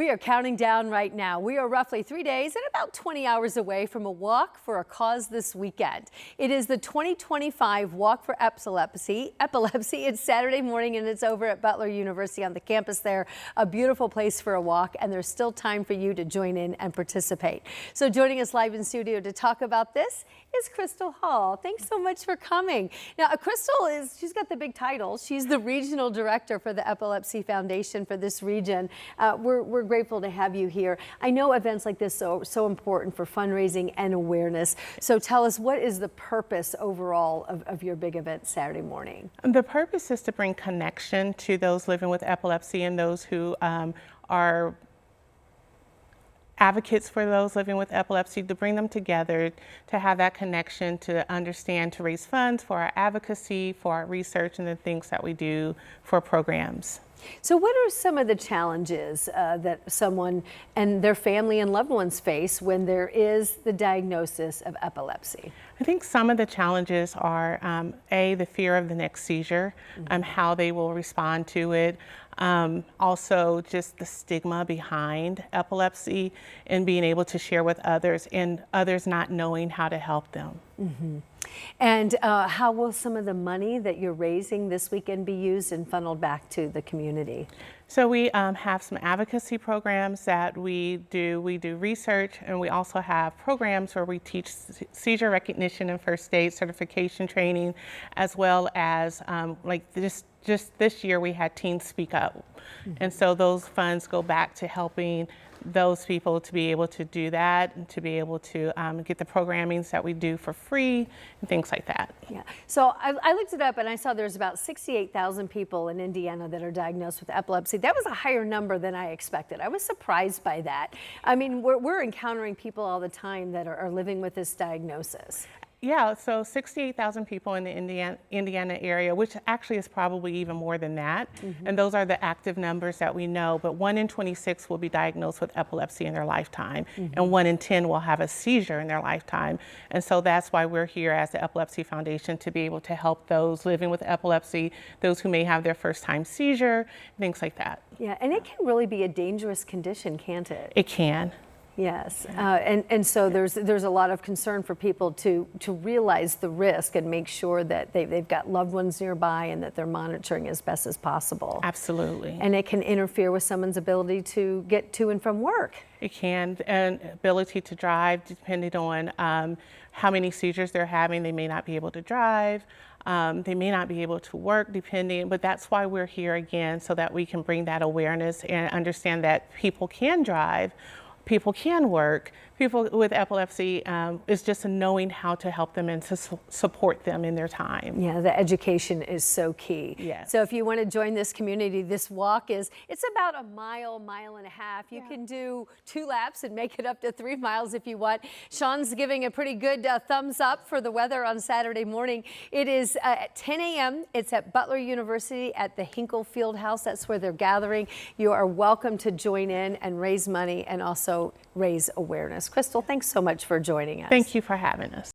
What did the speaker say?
We are counting down right now. We are roughly 3 days and about 20 hours away from a walk for a cause this weekend. It is the 2025 Walk for Epilepsy. It's Saturday morning and it's over at Butler University on the campus there. A beautiful place for a walk, and there's still time for you to join in and participate. So joining us live in studio to talk about this is Crystal Hall. Thanks so much for coming. Now, she's got the big title. She's the regional director for the Epilepsy Foundation for this region. We're grateful to have you here. I know events like this are so important for fundraising and awareness. So tell us, what is the purpose overall of your big event Saturday morning? The purpose is to bring connection to those living with epilepsy and those who are advocates for those living with epilepsy, to bring them together, to have that connection, to understand, to raise funds for our advocacy, for our research, and the things that we do for programs. So what are some of the challenges that someone and their family and loved ones face when there is the diagnosis of epilepsy? I think some of the challenges are, the fear of the next seizure, how they will respond to it. Also just the stigma behind epilepsy and being able to share with others and others not knowing how to help them. And how will some of the money that you're raising this weekend be used and funneled back to the community? So we have some advocacy programs that we do. We do research, and we also have programs where we teach seizure recognition and first aid certification training, as well as just this year we had Teens Speak Up. And so those funds go back to helping those people to be able to do that and to be able to get the programmings that we do for free and things like that. Yeah. So I looked it up and I saw there's about 68,000 people in Indiana that are diagnosed with epilepsy. That was a higher number than I expected. I was surprised by that. I mean, we're encountering people all the time that are living with this diagnosis. Yeah, so 68,000 people in the Indiana area, which actually is probably even more than that. And those are the active numbers that we know, but 1 in 26 will be diagnosed with epilepsy in their lifetime, and 1 in 10 will have a seizure in their lifetime. And so that's why we're here as the Epilepsy Foundation, to be able to help those living with epilepsy, those who may have their first time seizure, things like that. Yeah, and it can really be a dangerous condition, can't it? It can. Yes, and so there's a lot of concern for people to realize the risk and make sure that they've got loved ones nearby and that they're monitoring as best as possible. Absolutely. And it can interfere with someoe's ability to get to and from work. It can, and ability to drive, depending on how many seizures they're having. They may not be able to drive. They may not be able to work, depending, but that's why we're here again, so that we can bring that awareness and understand that people can drive, people can work. People with epilepsy is just knowing how to help them and to support them in their time. Yeah, the education is so key. Yes. So if you want to join this community, this walk it's about a mile and a half. You can do 2 laps and make it up to 3 miles if you want. Sean's giving a pretty good thumbs up for the weather on Saturday morning. It is at 10 a.m. It's at Butler University at the Hinkle Fieldhouse. That's where they're gathering. You are welcome to join in and raise money and also raise awareness. Crystal, thanks so much for joining us. Thank you for having us.